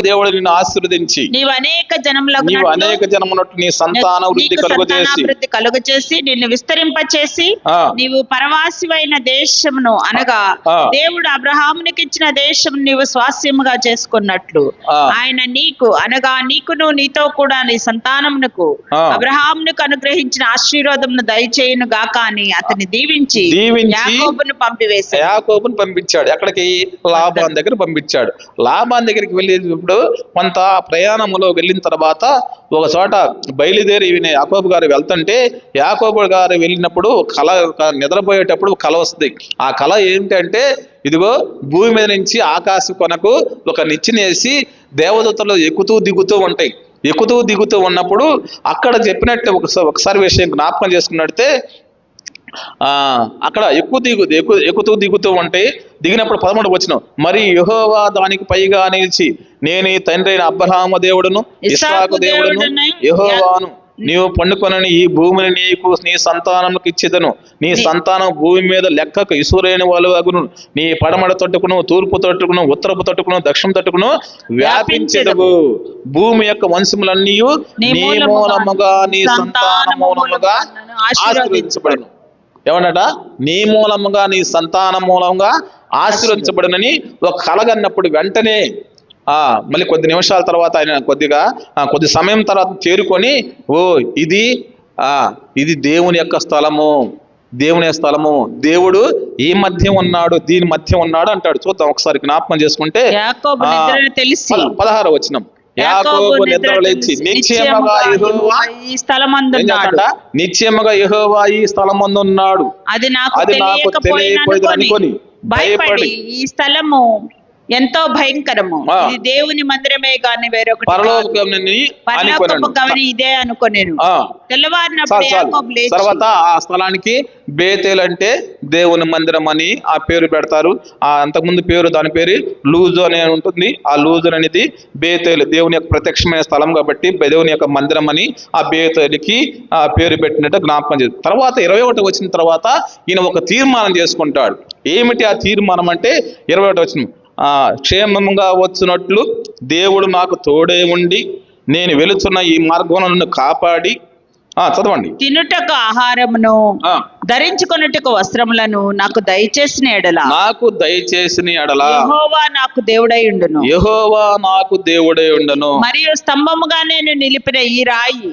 దేవుడు నిన్ను ఆశీర్వదించి నీవు అనేక జనమునట్టు నీ సంతాన వృద్ధి కలుగచేసి నిన్ను విస్తరింపచేసి నీవు పరవాసివైన దేశమును అనగా దేవుడు అబ్రహామునికి ఇచ్చిన దేశం నీవు స్వాస్యముగా చేసుకున్నట్లు ఆయన నీకు అనగా నీకును నీతో కూడా నీ సంతానమునకు అబ్రహామునకు అనుగ్రహించిన ఆశీర్వాదమును దయచేయును గాక అని అతన్ని దీవించి యాకోబును పంపించాడు. ఎక్కడికి? లాబాన్ దగ్గర పంపించాడు. లాబాన్ దగ్గరికి వెళ్ళేటప్పుడు కొంత ప్రయాణంలో వెళ్ళిన తర్వాత ఒక చోట బయలుదేరి యాకోబు గారు వెళ్తుంటే యాకోబు గారు వెళ్ళినప్పుడు కళ, నిద్రపోయేటప్పుడు కళ వస్తుంది. ఆ కళ ఏంటంటే ఇదిగో భూమి మీద నుంచి ఆకాశ కొనకు ఒక నిచ్చినేసి దేవదూతలు ఎక్కుతూ దిగుతూ ఉన్నప్పుడు అక్కడ చెప్పినట్టు ఒకసారి విషయం జ్ఞాపకం చేసుకున్నట్టే అక్కడ ఎక్కుతూ దిగుతూ ఉంటే దిగినప్పుడు 13 వచనం, మరి యెహోవా దానికి పైగా నిలిచి నేను తండ్రి అయిన అబ్రహాము దేవుడును ఇస్సాకు దేవుడును యెహోవాను నీవు పండుకొనని ఈ భూమిని నీకు నీ సంతానముకు ఇచ్చేదను. నీ సంతానం భూమి మీద లెక్కకు ఇసురైన వాళ్ళు అగును. నీ పడమడ తట్టుకును, తూర్పు తట్టుకును, ఉత్తరపు తట్టుకును, దక్షిణ తట్టుకును వ్యాపించెదవు. భూమి యొక్క వంశములన్నీ నీ మూలముగా నీ సంతాన మూలముగా ఆశీర్వదించబడును. ఏమన్నట? నీ మూలముగా నీ సంతాన మూలంగా ఆశీర్వదించబడునని ఒక కలగన్నప్పుడు వెంటనే మళ్ళీ కొద్ది నిమిషాల తర్వాత ఆయన కొద్ది సమయం తర్వాత చేరుకొని ఇది దేవుని యొక్క స్థలము, దేవుడు ఈ మధ్య ఉన్నాడు, దీని మధ్య ఉన్నాడు అంటాడు. చూద్దాం ఒకసారి జ్ఞాపకం చేసుకుంటే 16వ వచనం, యాకోబు నిద్రలేచి నిశ్చయముగా యెహోవా ఈ స్థలమందు ఉన్నాడు, అది నాకు తెలియకపోయినది అనుకొని భయపడి ఈ స్థలము ఎంతో భయంకరము, ఇది దేవుని మందిరమే గాని వేరొకటి పరలోకపు గవని ఇదే అనుకొనేను. తెల్లవారినప్పుడు యాకోబు లేచి తర్వాత ఆ స్థలానికి బేతేల్ అంటే దేవుని మందిరం అని ఆ పేరు పెడతారు. అంతకుముందు దాని పేరు లూజు అనే ఉంటుంది. ఆ లూజు అనేది బేతేలు దేవుని యొక్క ప్రత్యక్షమైన స్థలం కాబట్టి దేవుని యొక్క మందిరం అని ఆ బేతేలుకి ఆ పేరు పెట్టినట్టు జ్ఞాపకం చేస్తారు. తర్వాత 21 వచ్చిన తర్వాత ఈయన ఒక తీర్మానం చేసుకుంటాడు. ఏమిటి ఆ తీర్మానం అంటే 21 వచనం, క్షేమంగా వచ్చినట్లు దేవుడు నాకు తోడే ఉండి నేను వెళుతున్న ఈ మార్గములను కాపాడి చదవండి. తినుటకు ఆహారమును ధరించుకొనుటకు వస్త్రములను నాకు దయచేసిన ఎడల యెహోవా నాకు దేవుడై ఉండును. మరియు స్తంభముగా నేను నిలిపిన ఈ రాయి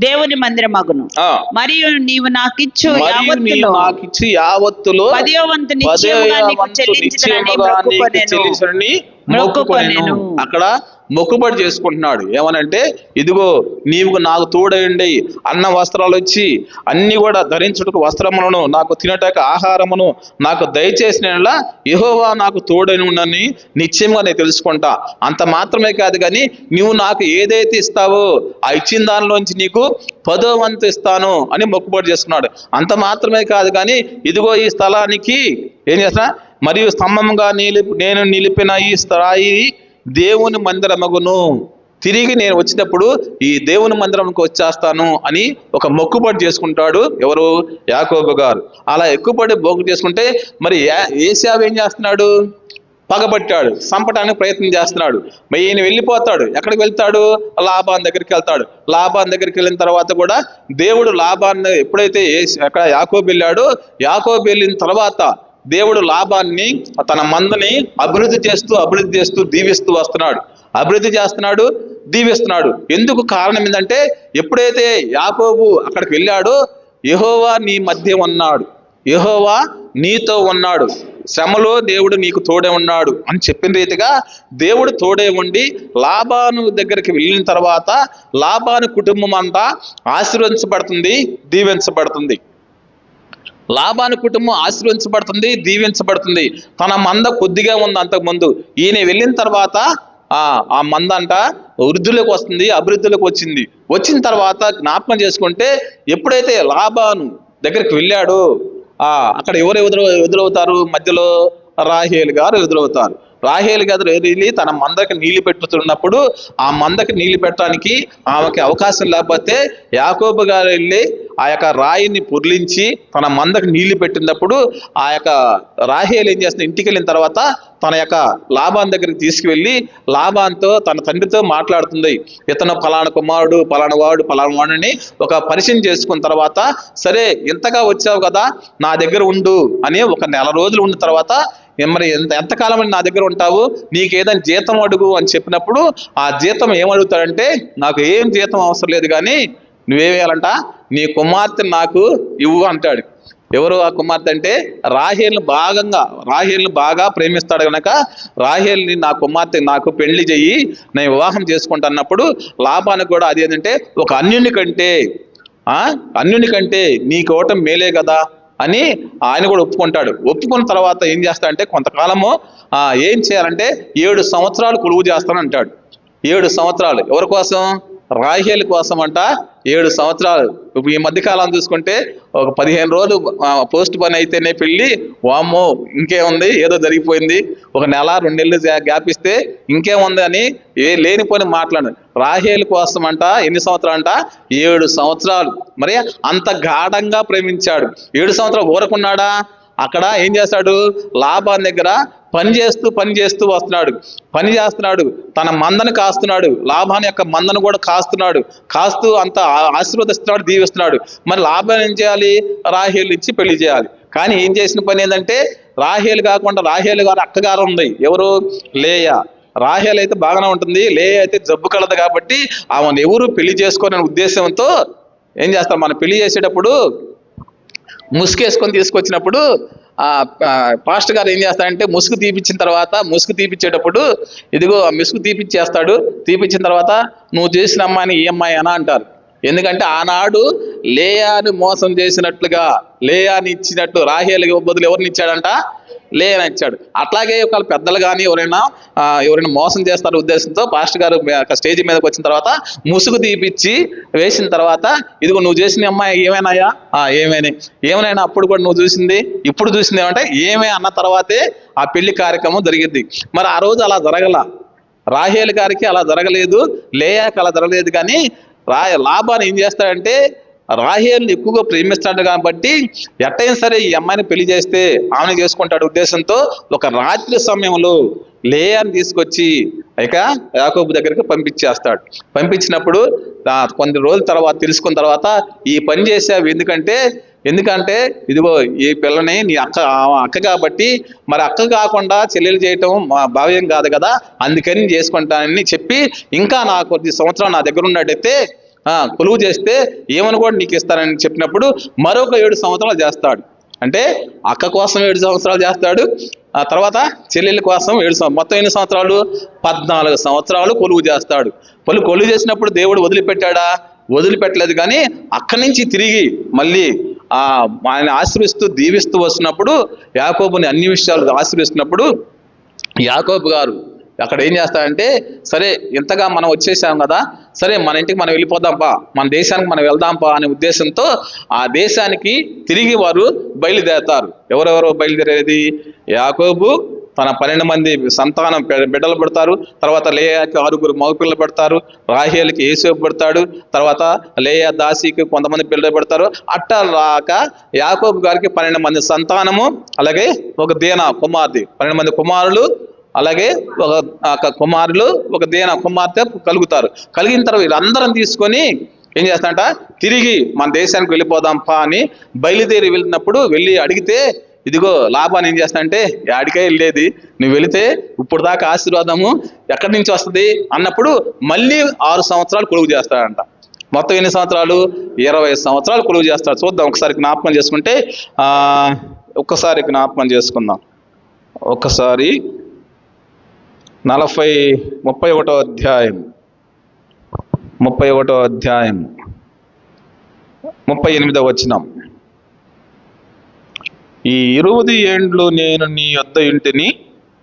దేవుని మందిరమగును. మరియు నీవు నాకిచ్చు యావత్తులో 10వ వంతు నిశ్చయముగా నీకు చెల్లించుటని మొక్కుకొనెను. అక్కడ మొక్కుబడి చేసుకుంటున్నాడు. ఏమనంటే ఇదిగో నీవు నాకు తోడయండి, అన్న వస్త్రాలు వచ్చి అన్ని కూడా ధరించుటకు వస్త్రములను నాకు తినటకు ఆహారమును నాకు దయచేసిన యెహోవా నాకు తోడని ఉండని నిశ్చయంగా నేను తెలుసుకుంటా. అంత మాత్రమే కాదు కానీ నువ్వు నాకు ఏదైతే ఇస్తావో ఆ ఇచ్చిన దానిలోంచి నీకు 10వ వంతు ఇస్తాను అని మొక్కుబడి చేసుకున్నాడు. అంత మాత్రమే కాదు కానీ ఇదిగో ఈ స్థలానికి ఏం చేస్తా, మరియు స్తంభంగా నేను నిలిపిన ఈ స్థాయి దేవుని మందిరమగును. తిరిగి నేను వచ్చినప్పుడు ఈ దేవుని మందిరంకి వచ్చేస్తాను అని ఒక మొక్కుబడి చేసుకుంటాడు. ఎవరు? యాకోబు గారు. అలా ఎక్కుబడి మొక్కు చేసుకుంటే మరి ఏశావు ఏం చేస్తున్నాడు? పగబట్టాడు, చంపడానికి ప్రయత్నం చేస్తున్నాడు. మరి ఈయన వెళ్ళిపోతాడు. ఎక్కడికి వెళ్తాడు? లాబాన్ దగ్గరికి వెళ్తాడు. లాబాన్ దగ్గరికి వెళ్ళిన తర్వాత కూడా దేవుడు లాబాన్ని ఎప్పుడైతే యాకోబు వెళ్ళాడో, యాకోబు వెళ్ళిన తర్వాత దేవుడు లాబాన్ని తన మందని అభివృద్ధి చేస్తూ దీవిస్తూ వస్తున్నాడు. అభివృద్ధి చేస్తున్నాడు, దీవిస్తున్నాడు. ఎందుకు కారణం ఏంటంటే ఎప్పుడైతే యాకోబు అక్కడికి వెళ్ళాడో యెహోవా నీ మధ్య ఉన్నాడు, యెహోవా నీతో ఉన్నాడు, శ్రమలో దేవుడు నీకు తోడే ఉన్నాడు అని చెప్పిన రీతిగా దేవుడు తోడే ఉండి లాబాను దగ్గరికి వెళ్ళిన తర్వాత లాబాను కుటుంబం అంతా ఆశీర్వదించబడుతుంది, దీవించబడుతుంది. లాబాను కుటుంబం ఆశీర్వదించబడుతుంది, దీవించబడుతుంది. తన మంద కొద్దిగా ఉంది అంతకుముందు. ఈయన వెళ్ళిన తర్వాత ఆ మంద అంట వృద్ధులకు వస్తుంది, అభివృద్ధిలోకి వచ్చిన తర్వాత జ్ఞాపకం చేసుకుంటే ఎప్పుడైతే లాబాను దగ్గరికి వెళ్ళాడో అక్కడ ఎవరు ఎదురవుతారు? మధ్యలో రాహేలు గారు ఎదురవుతారు. రాహేలు గదులు వెళ్ళి తన మందకి నీళ్లు పెట్టుతున్నప్పుడు ఆ మందకి నీళ్లు పెట్టడానికి ఆమెకి అవకాశం లేకపోతే యాకోబు గారు వెళ్ళి ఆ యొక్క రాయిని పుర్లించి తన మందకి నీళ్లు పెట్టినప్పుడు ఆ యొక్క రాహేలు ఏం చేస్తుంది, ఇంటికి వెళ్ళిన తర్వాత తన యొక్క లాబాన్ దగ్గరికి తీసుకువెళ్ళి లాబాన్తో తన తండ్రితో మాట్లాడుతుంది. ఇతను ఫలానా కుమారుడు, ఫలానా వాడుని ఒక పరిచయం చేసుకున్న తర్వాత, సరే ఇంతగా వచ్చావు కదా నా దగ్గర ఉండు అని ఒక నెల రోజులు ఉన్న తర్వాత, మరి ఎంతకాలం నా దగ్గర ఉంటావు, నీకు ఏదైనా జీతం అడుగు అని చెప్పినప్పుడు ఆ జీతం ఏమడుగుతాడంటే, నాకు ఏం జీతం అవసరం లేదు కానీ నువ్వేవేయాలంట, నీ కుమార్తె నాకు ఇవ్వు అంటాడు. ఎవరు ఆ కుమార్తె అంటే రాహేల్ని బాగా ప్రేమిస్తాడు కనుక రాహేల్ని నా కుమార్తె నాకు పెళ్లి చెయ్యి, నేను వివాహం చేసుకుంటున్నప్పుడు లాబానికి కూడా అది ఏంటంటే ఒక అన్యుని కంటే నీకు ఇవ్వటం మేలే కదా అని ఆయన కూడా ఒప్పుకుంటాడు. ఒప్పుకున్న తర్వాత ఏం చేస్తాడంటే కొంతకాలము ఏం చేయాలంటే 7 సంవత్సరాలు కొలువు చేస్తానంటాడు. 7 సంవత్సరాలు ఎవరి కోసం? రాహేలు కోసం అంట. 7 సంవత్సరాలు. ఇప్పుడు ఈ మధ్యకాలం చూసుకుంటే ఒక 15 రోజులు పోస్ట్ పని అయితేనే పెళ్ళి, వామ్మో ఇంకేముంది ఏదో జరిగిపోయింది, ఒక నెల 2 నెలలు గ్యాప్ ఇస్తే ఇంకేముంది అని లేనిపోని మాట్లాడు. రాహేలు కోసం అంట ఎన్ని సంవత్సరాలు అంట? 7 సంవత్సరాలు. మరి అంత గాఢంగా ప్రేమించాడు. 7 సంవత్సరాలు ఊరకున్నాడా? అక్కడ ఏం చేస్తాడు, లాబాన్ దగ్గర పని చేస్తూ వస్తున్నాడు, పని చేస్తున్నాడు, తన మందను కాస్తున్నాడు, లాబాన్ యొక్క మందను కూడా కాస్తూ అంత ఆశీర్వదిస్తున్నాడు, దీవిస్తున్నాడు. మరి లాబాన్ ఏం చేయాలి? రాహేలు ఇచ్చి పెళ్లి చేయాలి. కానీ ఏం చేసిన పని ఏంటంటే, రాహేలు కాకుండా రాహేలు గారు అక్కగారు ఉంది. ఎవరు? లేయా. రాహేలు అయితే బాగానే ఉంటుంది, లేయా అయితే జబ్బు కలదు కాబట్టి ఆమెను ఎవరు పెళ్లి చేసుకోవాలనే ఉద్దేశంతో ఏం చేస్తారు, మనం పెళ్లి చేసేటప్పుడు ముసుగేసుకొని తీసుకొచ్చినప్పుడు పాస్టర్ గారు ఏం చేస్తాడంటే ముసుగు తీపిచ్చేటప్పుడు ఇదిగో ఆ ముసుగు తీపిచ్చిన తర్వాత నువ్వు చేసిన అమ్మాయిని ఈ అమ్మాయి అని అంటారు. ఎందుకంటే ఆనాడు లేయాని మోసం చేసినట్లుగా, లేయాని ఇచ్చినట్టు రాహేలు బదులు ఎవరిని ఇచ్చాడంట? లేయని ఇచ్చాడు. అట్లాగే ఒకవేళ పెద్దలు కానీ ఎవరైనా మోసం చేస్తారు ఉద్దేశంతో పాస్టర్ గారు స్టేజ్ మీదకి వచ్చిన తర్వాత ముసుగు తీపిచ్చి వేసిన తర్వాత, ఇదిగో నువ్వు చేసిన అమ్మాయి ఏమైనాయా? ఏమైనా అప్పుడు కూడా నువ్వు చూసింది, ఇప్పుడు చూసింది ఏమంటే ఏమే అన్న తర్వాతే ఆ పెళ్లి కార్యక్రమం జరిగింది. మరి ఆ రోజు అలా జరగల, రాహేలు గారికి అలా జరగలేదు, లేయాకి అలా జరగలేదు. కానీ లాబాను ఏం చేస్తాడంటే రాహేల్ని ఎక్కువగా ప్రేమిస్తాడు కాబట్టి ఎట్టయినా సరే ఈ అమ్మాయిని పెళ్లి చేస్తే ఆమెను చేసుకుంటాడు ఉద్దేశంతో ఒక రాత్రి సమయంలో లేయాని తీసుకొచ్చి ఇక యాకోబు దగ్గరికి పంపించినప్పుడు కొన్ని రోజుల తర్వాత తెలుసుకున్న తర్వాత, ఈ పని చేసావు ఎందుకంటే ఇదిగో ఈ పిల్లని నీ అక్క కాబట్టి, మరి అక్క కాకుండా చెల్లెలు చేయటం భావ్యం కాదు కదా, అందుకని చేసుకుంటానని చెప్పి ఇంకా నా కొద్ది సంవత్సరాలు నా దగ్గర ఉన్నట్టయితే కొలువు చేస్తే ఏమని కూడా నీకు ఇస్తానని చెప్పినప్పుడు మరొక 7 సంవత్సరాలు చేస్తాడు. అంటే అక్క కోసం 7 సంవత్సరాలు చేస్తాడు, ఆ తర్వాత చెల్లెళ్ళ కోసం 7 సంవత్సరాలు, మొత్తం ఎన్ని సంవత్సరాలు? 14 సంవత్సరాలు కొలువు చేస్తాడు. కొలువు చేసినప్పుడు దేవుడు వదిలిపెట్టలేదు. కానీ అక్కడి నుంచి తిరిగి మళ్ళీ ఆయన ఆశీర్విస్తూ దీవిస్తూ వస్తున్నప్పుడు, యాకోబుని అన్ని విషయాలు ఆశీర్విస్తున్నప్పుడు యాకోబు గారు అక్కడ ఏం చేస్తాడంటే, సరే ఇంతగా మనం వచ్చేసాం కదా, సరే మన ఇంటికి మనం వెళ్ళిపోదాంపా, మన దేశానికి మనం వెళ్దాంపా అనే ఉద్దేశంతో ఆ దేశానికి తిరిగి వారు బయలుదేరతారు. ఎవరెవరు బయలుదేరేది? యాకోబు తన 12 మంది సంతానం బిడ్డలు పడతారు, తర్వాత లేయాకి 6 మగపిల్లలు పడతారు, రాహేలుకి యేసేపు పడతాడు, తర్వాత లేయా దాసికి కొంతమంది పిల్లలు పడతారు. అట్టా రాక యాకోబు గారికి 12 మంది సంతానము, అలాగే ఒక దీనా కుమార్తె, 12 మంది కుమారులు, అలాగే ఒక కుమారులు, ఒక దీనా కుమార్తె కలుగుతారు. కలిగిన తర్వాత వీళ్ళందరం తీసుకొని ఏం చేస్తాడంట, తిరిగి మన దేశానికి వెళ్ళిపోదాంపా అని బయలుదేరి వెళ్ళి అడిగితే, ఇదిగో లాబాను ఏం చేస్తాడంటే, ఆడికే వెళ్ళేది, నువ్వు వెళితే ఇప్పుడు దాకా ఆశీర్వాదము ఎక్కడి నుంచి వస్తుంది అన్నప్పుడు మళ్ళీ 6 సంవత్సరాలు కొలువు చేస్తాడంట. మొత్తం ఎన్ని సంవత్సరాలు? 20 సంవత్సరాలు కొలువు చేస్తాడు. చూద్దాం ఒకసారి జ్ఞాపకం చేసుకుంటే, ఒకసారి 31వ అధ్యాయం 38వ వచనం. ఈ 20 ఏండ్లు నేను నీ యొద్ద ఇంటిని,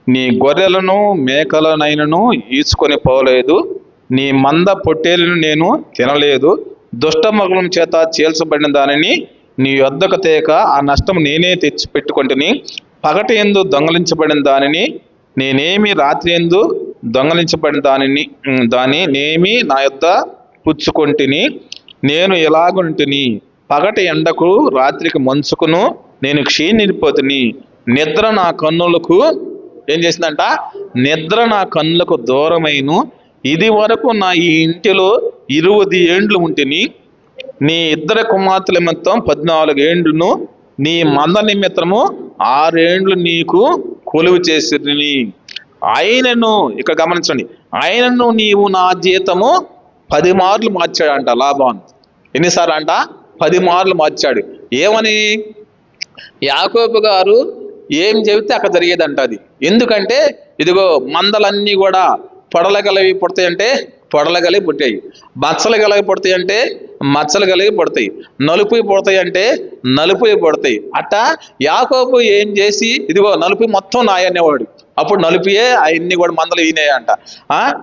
నీ గొర్రెలను మేకలనైనను ఈడ్చుకొని పోలేదు, నీ మంద పొట్టేలను నేను తినలేదు, దుష్ట మగులం చేత చీల్చబడిన దానిని నీ యొద్దకు తేక ఆ నష్టం నేనే తెచ్చి పెట్టుకొంటిని, పగటి యందు దొంగలించబడిన దానిని నేనేమి రాత్రి యందు దొంగలించబడిన దాని నేమి నా యొద్ద పుచ్చుకొంటిని. నేను ఎలాగుంటిని, పగటి ఎండకు రాత్రికి మంచుకును నేను క్షీణిపోతుని. నిద్ర నా కన్నులకు ఏం చేసిందంట, నిద్ర నా కన్నులకు దూరమైను. ఇది వరకు నా ఈ ఇంటిలో 20 ఏండ్లు ఉంటిని. నీ ఇద్దరు కుమార్తెల నిమిత్తం 14 ఏండ్లను, నీ మంద నిమిత్తము 6 ఏండ్లు నీకు కొలువు చేసిని. ఆయనను, ఇక్కడ గమనించండి, ఆయనను నీవు నా జీతము 10 మార్లు మార్చాడంట లాబాను. ఎన్నిసార్లు అంట? 10 మార్లు మార్చాడు. ఏమని? యాకోబు గారు ఏం చెబితే అక్కడ జరిగేదంట అది. ఎందుకంటే ఇదిగో మందలన్నీ కూడా పొడలగలవి పుడతాయంటే పొడలగలిగి పుట్టాయి, మచ్చలు కలిగి పుడతాయి అంటే మచ్చలు కలిగి పుడతాయి, నలుపు పుడతాయి అంటే నలుపు పుడతాయి. అట్టా యాకోబు ఏం చేసి ఇదిగో నలుపు మొత్తం నాయి అనేవాడు. అప్పుడు నలుపుయే అవన్నీ కూడా మందలు ఈనాయి అంట.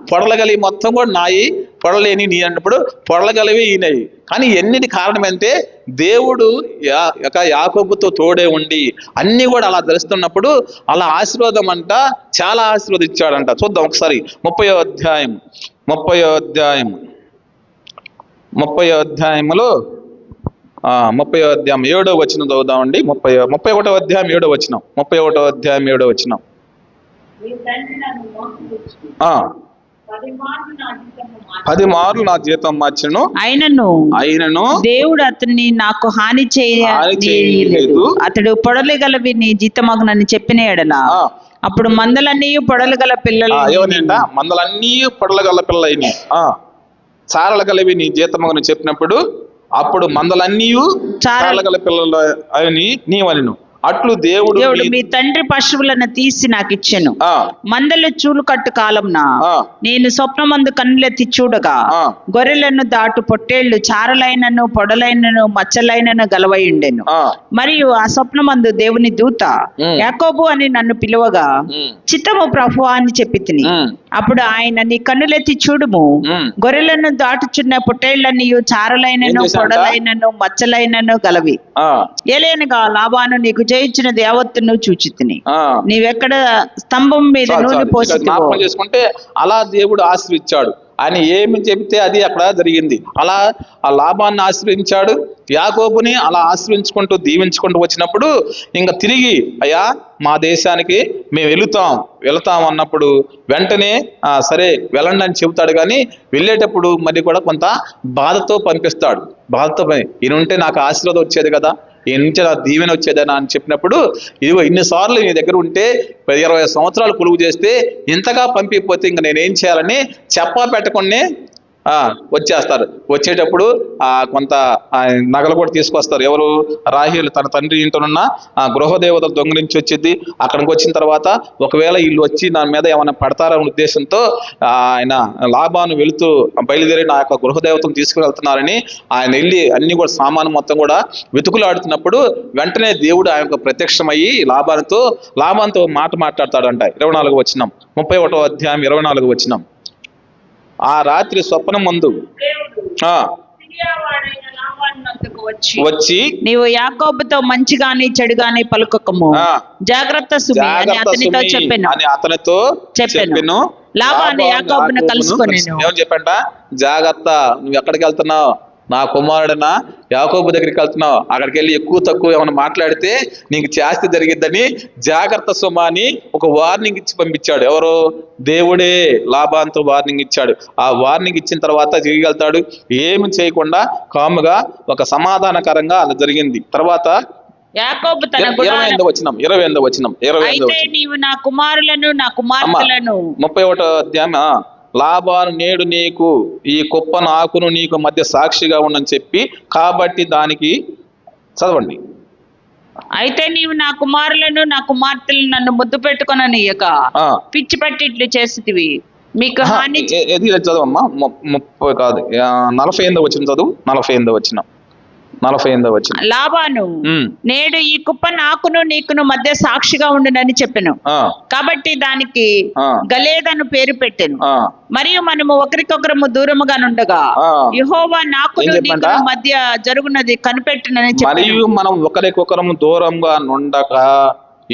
పొడలగలిగి మొత్తం కూడా నాయి, పొడలేని నీ అన్నప్పుడు పొడలగలివి ఈనాయి. కానీ ఎన్నిటి కారణం అంటే దేవుడు యాకోబుతో తోడే ఉండి అన్ని కూడా అలా తెలుస్తున్నప్పుడు అలా ఆశీర్వాదం అంట, చాలా ఆశీర్వదించాడంట. చూద్దాం ఒకసారి 30వ అధ్యాయంలో 30వ అధ్యాయం 7వ వచనం చదువుదామండి. 31వ అధ్యాయం 7వ వచనం. 31వ అధ్యాయం 7వ వచనం. 10 మార్లు నా జీతం మార్చను, అయినను దేవుడు అతన్ని నాకు హాని చేయలేదు. అతడు పొడలగలవి నీ జీతమగునని చెప్పిన ఎడల అప్పుడు మందలన్నీ పొడలగల పిల్లలు, మందలన్నీ పొడలగల పిల్లలని, చారలగలవి నీ జీతమగునని చెప్పినప్పుడు అప్పుడు మందలన్నీ చారలగల పిల్లలు అని నీవనెను. అట్లు దేవుడు మీ తండ్రి పశువులను తీసి నాకు ఇచ్చెను. మందలు చూలు కట్టు కాలంన నేను స్వప్నమందు కన్నులెత్తి చూడగా గొర్రెలను దాటు పొట్టేళ్లు చారలైనను పొడలైనను మచ్చలైనను గలవై ఉండెను. మరియు ఆ స్వప్నమందు దేవుని దూత యాకోబు అని నన్ను పిలువగా చిత్తము ప్రభువా అని చెప్పి తిని. అప్పుడు ఆయన, నీ కన్నులెత్తి చూడుము, గొర్రెలను దాటుచున్న పొట్టేళ్లన్నీయు చారలైనను పొడలైనను మచ్చలైనను గలవి. ఏలైనగా లాబాను నీకు జయించిన దేవతను చూచితిని. నీవెక్కడ స్తంభం మీద నూనె పోసి చేసుకుంటే అలా దేవుడు ఆశ్రయించాడు. ఆయన ఏమి చెబితే అది అక్కడ జరిగింది. అలా ఆ లాభాన్ని ఆశ్రయించాడు. యాకోబుని అలా ఆశ్రయించుకుంటూ దీవించుకుంటూ వచ్చినప్పుడు ఇంకా తిరిగి అయ్యా మా దేశానికి మేము వెళుతాం అన్నప్పుడు వెంటనే సరే వెళ్ళండి అని చెబుతాడు. కానీ వెళ్ళేటప్పుడు మరి కూడా కొంత బాధతో పంపిస్తాడు. బాధతో ఈయన ఉంటే నాకు ఆశీర్వాదం వచ్చేది కదా, ఈయన నుంచి నా దీవెన వచ్చేదనా అని చెప్పినప్పుడు ఇదిగో ఇన్నిసార్లు నీ దగ్గర ఉంటే 20 సంవత్సరాలు కొలువు చేస్తే ఇంతగా పంపిపోతే ఇంకా నేనేం చేయాలని చెప్పా పెట్టకుండా వచ్చేస్తారు. వచ్చేటప్పుడు కొంత నగలు కూడా తీసుకొస్తారు. ఎవరు? రాహేలు తన తండ్రి ఇంటనున్న గృహదేవతలు దొంగలించి వచ్చింది. అక్కడికి వచ్చిన తర్వాత ఒకవేళ వీళ్ళు వచ్చి నా మీద ఏమైనా పడతారనే ఉద్దేశంతో ఆయన లాబాను వెళుతూ బయలుదేరి నా యొక్క గృహదేవతను తీసుకువెళ్తున్నారని ఆయన వెళ్ళి అన్ని కూడా సామాను మొత్తం కూడా వెతుకులాడుతున్నప్పుడు వెంటనే దేవుడు ఆయన ప్రత్యక్షమయ్యి లాబానుతో మాట్లాడతాడంట. 24వ వచనం, 31వ అధ్యాయం 24వ వచనం. ఆ రాత్రి స్వప్నం ముందు వచ్చి నీవు యాకోబుతో మంచిగాని చెడుగాని పలుకకము, జాగ్రత్త సుమి అని అతనితో చెప్పెను. లాబాను యాకోబును కలుసుకొనెను. ఏమని చెప్పంట? జాగ్రత్త, నువ్వు ఎక్కడికి వెళ్తున్నావు? నా కుమారుడనా యాకోబు దగ్గరికి వెళ్తున్నావు, అక్కడికి వెళ్ళి ఎక్కువ తక్కువ ఏమైనా మాట్లాడితే నీకు చేస్తే జరిగిద్దని జాగ్రత్త సుమా అని ఒక వార్నింగ్ ఇచ్చి పంపించాడు. ఎవరు? దేవుడే లాబానుతో వార్నింగ్ ఇచ్చాడు. ఆ వార్నింగ్ ఇచ్చిన తర్వాత తిరిగి వెళ్తాడు. ఏమి చేయకుండా కాముగా ఒక సమాధానకరంగా అలా జరిగింది. తర్వాత యాకోబు తన 28వ వచనం. నీవు నా కుమారులను నా కుమార్తెలను 31వ అధ్యాయం. లాబాను నేడు నీకు ఈ కుప్ప నాకును నీకు మధ్య సాక్షిగా ఉండని చెప్పి కాబట్టి దానికి చదవండి. అయితే నీవు నా కుమారులను నా కుమార్తెలను నన్ను ముద్దు పెట్టుకొననీయక పిచ్చి పట్టిట్లు చేసితివి. మీకు హాని చదవమ్మా. 30 కాదు 48వ వచనం చదువు. 48వ వచనం. లాబాను నేడు ఈ కుప్ప నాకును నీకును మధ్య సాక్షిగా ఉండునని చెప్పెను. కాబట్టి దానికి గలేదను పేరు పెట్టెను. మరియు మనము ఒకరికొకరము దూరముగా నుండగా యెహోవా నాకును నీకును మధ్య జరుగునది కనిపెట్టునని చెప్పెను. మరియు మనం ఒకరికొకరము దూరంగా నుండగా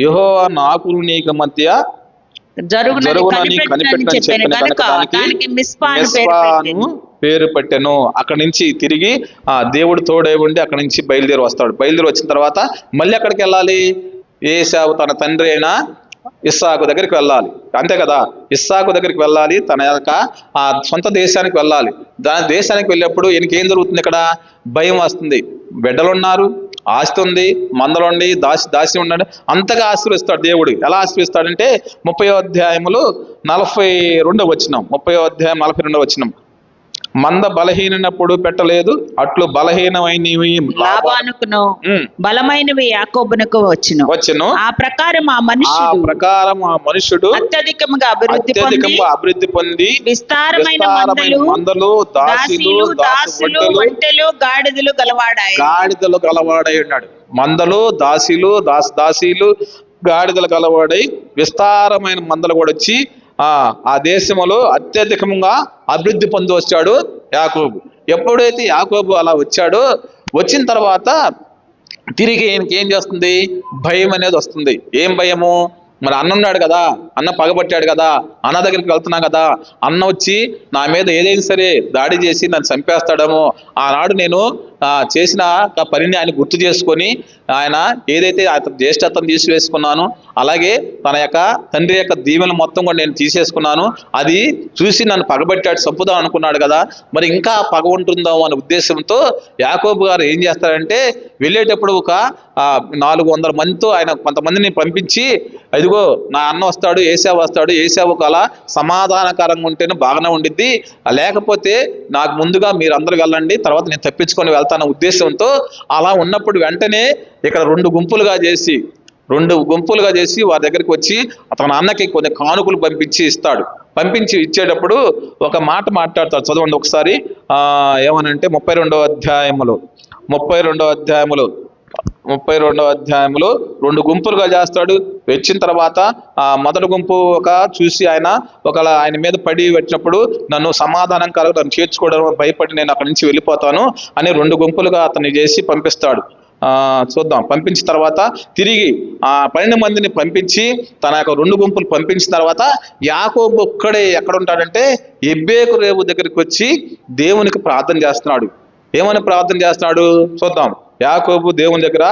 యెహోవా నాకును నీకు మధ్య జరుగునని కనిపెట్టని చెప్పిన కనుక దానికి మిస్పా అని పేరు పెట్టెను. అక్కడి నుంచి తిరిగి దేవుడు తోడే ఉండి అక్కడి నుంచి బయలుదేరి వస్తాడు. బయలుదేరి వచ్చిన తర్వాత మళ్ళీ ఎక్కడికి వెళ్ళాలి? ఏశావు తన తండ్రి అయిన ఇస్సాకు దగ్గరికి వెళ్ళాలి, అంతే కదా. ఇస్సాకు దగ్గరికి వెళ్ళాలి, తన యొక్క ఆ సొంత దేశానికి వెళ్ళాలి. దాని దేశానికి వెళ్ళినప్పుడు ఈయనకి ఏం జరుగుతుంది? ఇక్కడ భయం వస్తుంది. బిడ్డలున్నారు, ఆస్తి ఉంది, మందలుండి, దాసి ఉన్నాడు, అంతగా ఆశీర్వదిస్తాడు దేవుడు. ఎలా ఆశీర్వదిస్తాడంటే 30వ అధ్యాయములో 42వ వచనం, 30వ అధ్యాయం 42వ వచనం, మంద బలహీనప్పుడు పెట్టలేదు, అట్లు బలహీనమైనవి లాబానుకును బలమైనవి యాకోబునకు వచ్చును. ఆ ప్రకారం ఆ మనుషుడు అత్యధికముగా అభివృద్ధి పొంది విస్తారమైన మందలు, దాసులు, ఒంటెలు, గాడిదలు గలవాడై ఉన్నాడు. మందలు, దాసీలు, గాడిదలు గలవాడై విస్తారమైన మందలు కూడా వచ్చి ఆ దేశంలో అత్యధికంగా అభివృద్ధి పొంది వచ్చాడు యాకోబు. ఎప్పుడైతే యాకోబు అలా వచ్చాడో, వచ్చిన తర్వాత తిరిగి ఈయనకి ఏం చేస్తుంది? భయం అనేది వస్తుంది. ఏం భయము? మరి అన్న ఉన్నాడు కదా, అన్న పగబట్టాడు కదా, అన్న దగ్గరికి వెళ్తున్నా కదా, అన్న వచ్చి నా మీద ఏదైనా సరే దాడి చేసి నన్ను చంపేస్తాడేమో. ఆనాడు నేను చేసిన పనిని ఆయన గుర్తు చేసుకొని ఆయన ఏదైతే అతను జ్యేష్ఠత్వం తీసివేసుకున్నాను, అలాగే తన యొక్క తండ్రి యొక్క దీవెనలు మొత్తం కూడా నేను తీసేసుకున్నాను, అది చూసి నన్ను పగబట్టాడు, చంపుదాం అనుకున్నాడు కదా, మరి ఇంకా పగ ఉంటుందో అనే ఉద్దేశంతో యాకోబు గారు ఏం చేస్తారంటే వెళ్ళేటప్పుడు ఒక 400 మందితో ఆయన కొంతమందిని పంపించి, ఇదిగో నా అన్న వస్తాడు, ఏశావు వస్తాడు, ఏశావు అలా సమాధానకరంగా ఉంటేనే బాగానే ఉండిద్ది, లేకపోతే నాకు ముందుగా మీరు అందరూ వెళ్ళండి, తర్వాత నేను తప్పించుకొని వెళ్తాను ఉద్దేశంతో అలా ఉన్నప్పుడు వెంటనే ఇక్కడ 2 గుంపులుగా చేసి వారి దగ్గరికి వచ్చి అతని అన్నకి కొన్ని కానుకలు పంపించి ఇచ్చేటప్పుడు ఒక మాట మాట్లాడతాడు. చదవండి ఒకసారి. ఏమనంటే 32వ అధ్యాయములో 2 గుంపులుగా చేస్తాడు. వచ్చిన తర్వాత మొదటి గుంపు చూసి ఆయన మీద పడి పెట్టినప్పుడు నన్ను సమాధానం కలగ నన్ను చేర్చుకోవడం భయపడి నేను అక్కడి నుంచి వెళ్ళిపోతాను అని 2 గుంపులుగా అతన్ని చేసి పంపిస్తాడు. చూద్దాం. పంపించిన తర్వాత తిరిగి 12 మందిని పంపించి తన యొక్క 2 గుంపులు పంపించిన తర్వాత యాకోబు ఒక్కడే ఎక్కడ ఉంటాడంటే ఎబ్బేకు రేవు దగ్గరికి వచ్చి దేవునికి ప్రార్థన చేస్తున్నాడు. ఏమని ప్రార్థన చేస్తున్నాడు చూద్దాం. యాకోబు దేవుని దగ్గర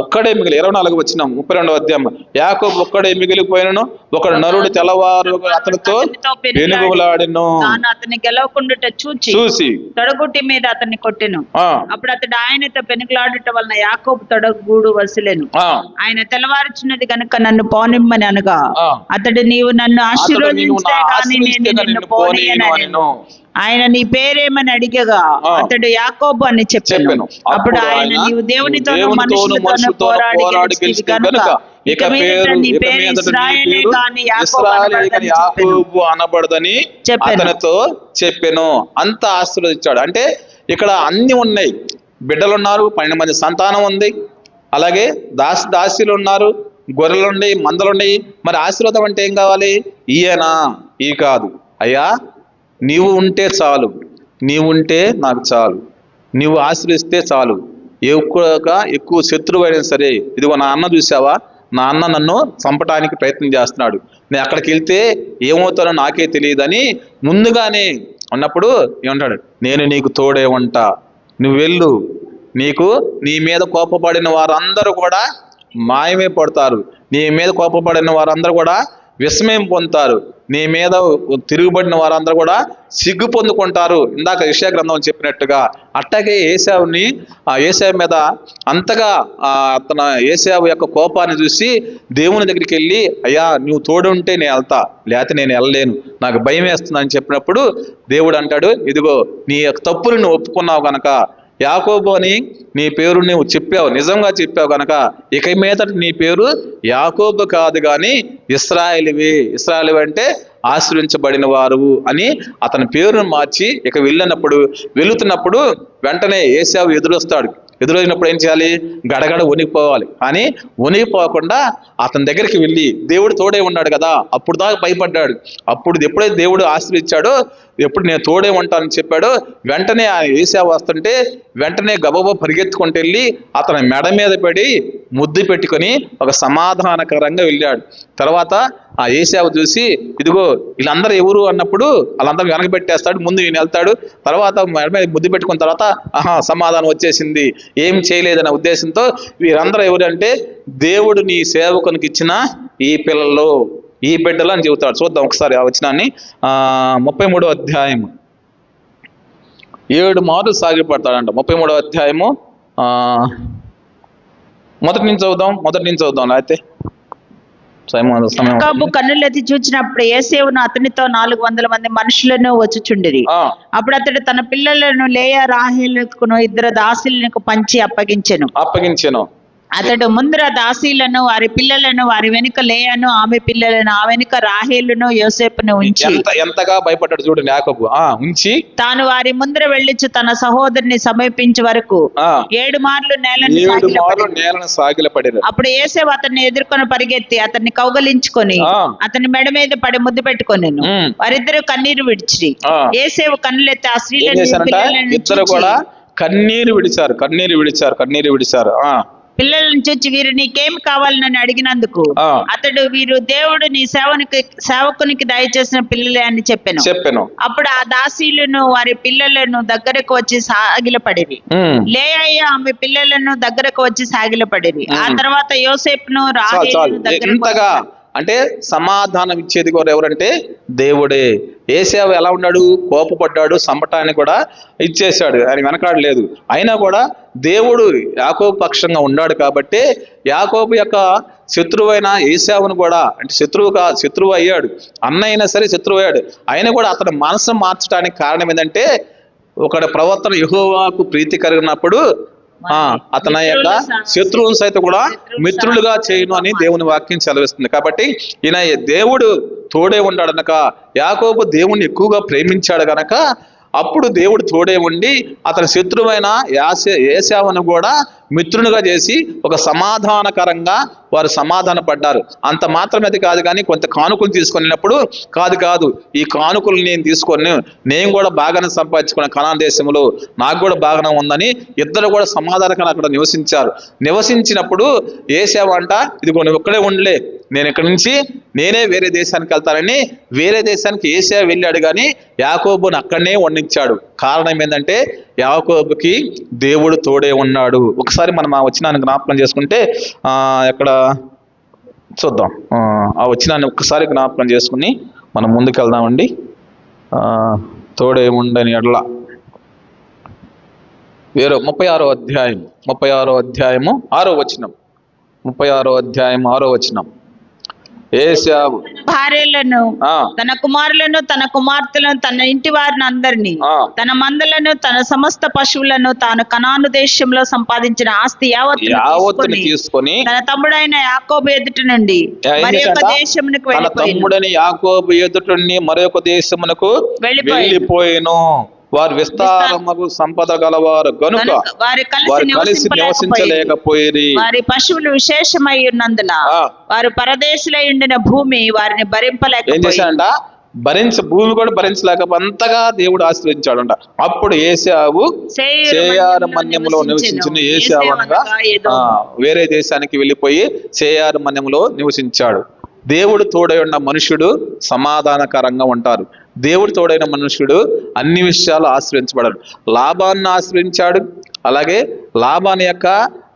ఒక్కడే మిగిలి 24 వచ్చినాం 32వ అధ్యాయం. యాకోబు ఒక్కడే మిగిలిపోయినను, ఒకడు నరుడు తెల్లవారు అతనితో వెనుగులాడెను, అతన్ని గెలవకుండా చూసి తొడగుట్టి మీద అతన్ని కొట్టెను. అప్పుడు అతడు ఆయనతో పెనుగులాడుట వలన యాకోబు తొడగూడు వసిలెను. ఆయన తెల్లవారుచున్నది గనుక నన్ను పోనిమ్మని అనగా అతడు నీవు నన్ను ఆశీర్వదించితే గాని నేను నిన్ను పోనీయనెను. ఆయన నీ పేరేమని అడిగగా అతడు యాకోబు అని చెప్పాను. అప్పుడు ఆయన నీవు దేవునితోనూ మనుషులతోనూ పోరాడి గనుక ఇక నీ పేరు ఇశ్రాయేలే గాని యాకోబు అనబడదని అతనితో చెప్పెను. అంత ఆశీర్వదించాడు. అంటే ఇక్కడ అన్ని ఉన్నాయి. బిడ్డలున్నారు, 12 మంది సంతానం ఉంది, అలాగే దాసీలు ఉన్నారు, గొర్రెలున్నాయి, మందలున్నాయి. మరి ఆశీర్వాదం అంటే ఏం కావాలి? ఈ కాదు అయ్యా, నీవు ఉంటే చాలు, నీవుంటే నాకు చాలు, నీవు ఆశ్రయిస్తే చాలు. ఎక్కువ శత్రువు అయినా సరే, ఇదిగో నా అన్న చూసావా, నా అన్న నన్ను చంపడానికి ప్రయత్నం చేస్తున్నాడు, నేను అక్కడికి వెళ్తే ఏమవుతానో నాకే తెలియదని ముందుగానే ఉన్నప్పుడు ఏమంటాడు? నేను నీకు తోడే ఉంటా, నువ్వు వెళ్ళు, నీ మీద కోపపడిన వారందరూ కూడా మాయమే పడతారు, నీ మీద కోపపడిన వారందరూ కూడా విస్మయం పొందుతారు, నీ మీద తిరుగుబడిన వారందరూ కూడా సిగ్గు పొందుకుంటారు. ఇందాక యెషయా గ్రంథం చెప్పినట్టుగా అట్టాగే ఏశావు మీద అంతగా ఏశావు యొక్క కోపాన్ని చూసి దేవుని దగ్గరికి వెళ్ళి, అయ్యా నువ్వు తోడు ఉంటే నేను వెళ్తా, లేకపోతే నేను వెళ్ళలేను, నాకు భయం వేస్తుంది అని చెప్పినప్పుడు దేవుడు అంటాడు, ఇదిగో నీ యొక్క తప్పులు నువ్వు ఒప్పుకున్నావు కనుక, యాకోబు అని నీ పేరు నువ్వు చెప్పావు, నిజంగా చెప్పావు కనుక ఇక మీదట నీ పేరు యాకోబు కాదు కానీ ఇశ్రాయేలువే. ఇశ్రాయేలు అంటే ఆశ్రయించబడిన వారు అని అతని పేరును మార్చి ఇక వెళుతున్నప్పుడు వెంటనే ఏశావు ఎదురొచ్చినప్పుడు ఏం చేయాలి? గడగడ వణికిపోవాలి. కానీ వణికిపోకుండా అతని దగ్గరికి వెళ్ళి, దేవుడు తోడే ఉన్నాడు కదా, అప్పుడు దాకా భయపడ్డాడు. ఎప్పుడైతే దేవుడు ఆశ్రయించాడో, ఎప్పుడు నేను తోడే ఉంటానని చెప్పాడో, వెంటనే ఆ ఏశావు వస్తుంటే వెంటనే గబగబా పరిగెత్తుకుంటూ వెళ్ళి అతని మెడ మీద పడి ముద్దు పెట్టుకొని ఒక సమాధానకరంగా వెళ్ళాడు. తర్వాత ఆ ఏశావు చూసి, ఇదిగో వీళ్ళందరూ ఎవరు అన్నప్పుడు వాళ్ళందరూ వెనక పెట్టేస్తాడు, ముందు ఈయన వెళ్తాడు. తర్వాత ముద్దు పెట్టుకున్న తర్వాత సమాధానం వచ్చేసింది, ఏం చేయలేదనే ఉద్దేశంతో వీరందరూ ఎవరంటే దేవుడు నీ సేవకునికి ఇచ్చిన ఈ పిల్లలు, ఈ బిడ్డలు అని చెబుతాడు. చూద్దాం ఒకసారి ఆ వచనాన్ని. 33వ అధ్యాయము 7 మార్లు సాగిపడతాడంట. 33వ అధ్యాయము మొదటి నుంచి చదువుదాం అయితే యాకోబు కన్నులెత్తి చూచినప్పుడు యోసేపును అతనితో 400 మంది మనుషులను వచ్చుచుండిరి. అప్పుడు అతడు తన పిల్లలను లేయా రాహేలుకును 2 దాసీలకు పంచి అప్పగించెను. అతడు ముందర దాసీలను, వారి పిల్లలను, వారి వెనుక లేయాను, ఆమె పిల్లలను, ఆ వెనుక రాహేలును యోసేపును ఉంచి, ఎంతగా భయపడ్డాడు చూడండి యాకోబు. ఉంచి తాను వారి ముందర వెళ్ళిచు తన సహోదరుని సమీపించే వరకు 7 మార్లు నేలను సాగిలపడారు. అప్పుడు యోసేపు అతన్ని ఎదుర్కొని పరిగెత్తి అతన్ని కౌగలించుకొని అతని మెడ మీద పడి ముద్దు పెట్టుకొనెను. వారిద్దరు కన్నీరు విడిచిరి. యోసేపు కన్నులెత్తి ఆ స్త్రీలను ఇద్దరు కూడా కన్నీరు విడిచారు. పిల్లలను చూచి వీరు నీకేం కావాలని అడిగినందుకు అతడు, వీరు దేవుడు నీ సేవకునికి దయచేసిన పిల్లలే అని చెప్పెను. అప్పుడు ఆ దాసీలను వారి పిల్లలను దగ్గరకు వచ్చి సాగిలపడిరి. లేయయ్య ఆమె పిల్లలను దగ్గరకు వచ్చి సాగిలపడిరి. ఆ తర్వాత యోసేపును రాహేలును దగ్గరకు, అంటే సమాధానం ఇచ్చేది కూడా ఎవరంటే దేవుడే. ఏశావు ఎలా ఉన్నాడు? కోపపడ్డాడు, సంపటానికి కూడా ఇచ్చేశాడు, ఆయన వెనకాడలేదు. అయినా కూడా దేవుడు యాకోబు పక్షంగా ఉన్నాడు కాబట్టి యాకోబు యొక్క శత్రువైన ఏశావును కూడా, అంటే శత్రువు అయ్యాడు, అన్న అయినా సరే శత్రువు అయ్యాడు. అయినా కూడా అతని మనసును మార్చడానికి కారణం ఏంటంటే ఒకటి ప్రవర్తన యెహోవాకు ప్రీతి కలిగినప్పుడు అతని యొక్క శత్రువులను సైతం కూడా మిత్రులుగా చేయను అని దేవుని వాక్యం సెలవిస్తుంది. కాబట్టి ఈయన దేవుడు తోడే ఉన్నాడు గనక, యాకోబు దేవుణ్ణి ఎక్కువగా ప్రేమించాడు గనక అప్పుడు దేవుడు తోడే ఉండి అతని శత్రువైన ఏశావును కూడా మిత్రునిగా చేసి ఒక సమాధానకరంగా వారు సమాధాన పడ్డారు. అంత మాత్రమే కాదు కానీ కొంత కానుకలు తీసుకున్నప్పుడు కాదు ఈ కానుకలు నేను తీసుకొని నేను కూడా బాగానే సంపాదించుకున్న కనాన్ దేశంలో నాకు కూడా బాగానే ఉందని ఇద్దరు కూడా సమాధానకరంగా అక్కడ నివసించినప్పుడు ఏశావు అంట, ఇదిగో నువ్వు ఇక్కడే ఉండలే, నేను ఇక్కడి నుంచి నేనే వేరే దేశానికి వెళ్తానని వేరే దేశానికి ఏశావు వెళ్ళాడు. కానీ యాకోబుని అక్కడనే వండించాడు. కారణం ఏంటంటే యాకోబుకి దేవుడు తోడే ఉన్నాడు. ఒకసారి మనం ఆ వచనాన్ని జ్ఞాపకం చేసుకుంటే ఎక్కడ చూద్దాం. ఆ వచనాన్ని ఒక్కసారి జ్ఞాపకం చేసుకుని మనం ముందుకెళ్దామండి. తోడే ఉండని ఎడల 36వ అధ్యాయము 6వ వచనం. 36వ అధ్యాయం 6వ వచనం. ఏశావు భార్యలను, తన కుమారులను, తన కుమార్తెలను, తన ఇంటి వారిని అందరినీ, తన మందలను, తన సమస్త పశువులను, తాను కనాను దేశంలో సంపాదించిన ఆస్తి యావత్తును తీసుకొని తన తమ్ముడైన యాకోబు ఎదుట నుండి మరొక దేశమునకు వెళ్ళిపోయాను. వారు విస్తారముగు సంపద గలవారు గనుక వారు కలిసి నివసించలేకపోయేది. వారి పశువులు విశేషమై ఉన్నందున వారు పరదేశులై ఉండిన భూమి వారిని భరింపలేక భూమి కూడా భరించలేక అంతగా దేవుడు ఆశ్రయించాడంట. అప్పుడు ఏశావు సేయారు మన్యములో నివసించిన ఏశావు అనగా వేరే దేశానికి వెళ్ళిపోయి సేయారు మన్యములో నివసించాడు. దేవుడు తోడై ఉన్న మనుషుడు సమాధానకరంగా ఉంటారు. దేవుడు తోడైన మనుషుడు అన్ని విషయాలు ఆశ్రయించబడాడు. లాభాన్ని ఆశ్రయించాడు, అలాగే లాభాన్ని యొక్క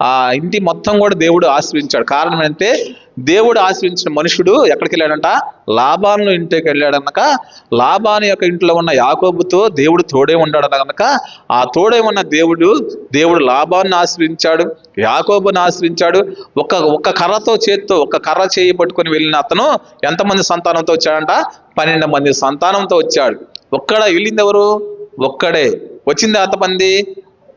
ఆ ఇంటి మొత్తం కూడా దేవుడు ఆశ్రయించాడు. కారణం ఏంటంటే దేవుడు ఆశ్రయించిన మనుషుడు ఎక్కడికి వెళ్ళాడంట? లాబాను ఇంటికి వెళ్ళాడనక లాబాను యొక్క ఇంట్లో ఉన్న యాకోబుతో దేవుడు తోడే ఉన్నాడు కనుక ఆ తోడే ఉన్న దేవుడు లాబాను ఆశ్రయించాడు, యాకోబుని ఆశ్రయించాడు. ఒక్క కర్రతో చేతితో ఒక్క కర్ర చేయి పట్టుకొని వెళ్ళిన అతను ఎంతమంది సంతానంతో వచ్చాడంట? 12 మంది సంతానంతో వచ్చాడు. వెళ్ళింది ఎవరు? ఒక్కడే. వచ్చింది ఎంతమంది?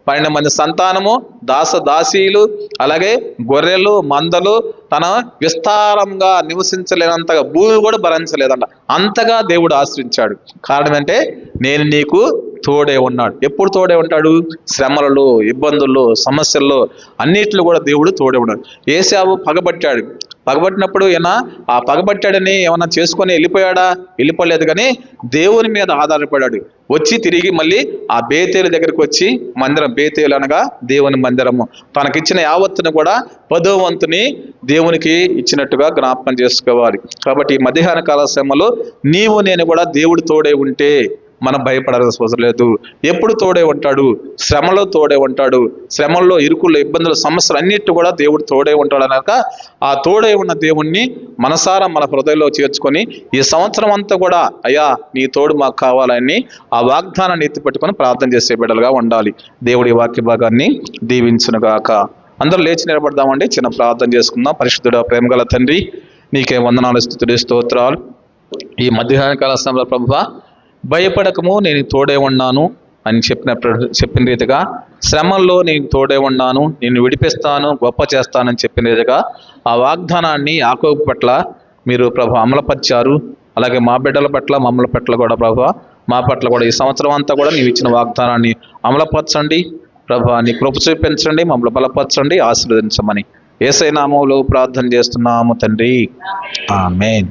12 మంది సంతానము, దాసీలు, అలాగే గొర్రెలు, మందలు. తన విస్తారంగా నివసించలేనంతగా భూమి కూడా భరించలేదంట. అంతగా దేవుడు ఆశ్రయించాడు. కారణం అంటే నేను నీకు తోడే ఉన్నాడు. ఎప్పుడు తోడే ఉంటాడు? శ్రమలలో, ఇబ్బందుల్లో, సమస్యల్లో అన్నిట్లో కూడా దేవుడు తోడే ఉన్నాడు. ఏశావు పగబట్టాడు. పగబట్టినప్పుడు ఈయన ఆ పగబట్టాడని ఏమన్నా చేసుకొని వెళ్ళిపోయాడా? వెళ్ళిపోలేదు, కానీ దేవుని మీద ఆధారపడాడు. వచ్చి తిరిగి మళ్ళీ ఆ బేతేలు దగ్గరికి వచ్చి మందిరం, బేతేలు అనగా దేవుని మందిరము, తనకిచ్చిన యావత్తును కూడా 10వ వంతుని దేవునికి ఇచ్చినట్టుగా జ్ఞాపకం చేసుకోవాలి. కాబట్టి ఈ మధ్యాహ్న కాల శ్రమలో నీవు నేను కూడా దేవుడు తోడే ఉంటే మనం భయపడాల్సిన అవసరం లేదు. ఎప్పుడు తోడే ఉంటాడు? శ్రమలో తోడే ఉంటాడు. శ్రమల్లో, ఇరుకుల్లో, ఇబ్బందులు, సమస్యలు అన్నిటి కూడా దేవుడు తోడే ఉంటాడు అనక ఆ తోడే ఉన్న దేవుణ్ణి మనసారా మన హృదయంలో చేర్చుకొని ఈ సంవత్సరం అంతా కూడా అయ్యా నీ తోడు మాకు కావాలని ఆ వాగ్దానాన్ని ఎత్తిపెట్టుకొని ప్రార్థన చేసే బిడ్డలుగా ఉండాలి. దేవుడి వాక్య భాగాన్ని దీవించునుగాక. అందరూ లేచి నిలబడదామండి, చిన్న ప్రార్థన చేసుకుందాం. పరిశుద్ధుడా, ప్రేమగల తండ్రి, నీకే వందనాలు, స్తుతులు, స్తోత్రాలు. ఈ మధ్యాహ్న కాల సమయంలో ప్రభువా, భయపడకము నేను తోడే ఉన్నాను అని చెప్పిన రీతిగా, శ్రమల్లో నేను తోడే ఉన్నాను, నేను విడిపిస్తాను, గొప్ప చేస్తానని చెప్పిన రీతిగా ఆ వాగ్దానాన్ని యాకోబు పట్ల మీరు ప్రభు అమలుపరిచారు. అలాగే మా బిడ్డల పట్ల, మమ్మల పట్ల కూడా ప్రభు, మా పట్ల కూడా ఈ సంవత్సరం అంతా కూడా నీవు ఇచ్చిన వాగ్దానాన్ని అమలుపరచండి ప్రభు. నీ కృప చూపించండి, మమ్మల్ని బలపరచండి, ఆశీర్వదించమని యేసయ్య నామములో ప్రార్థన చేస్తున్నాము తండ్రి. ఆమేన్.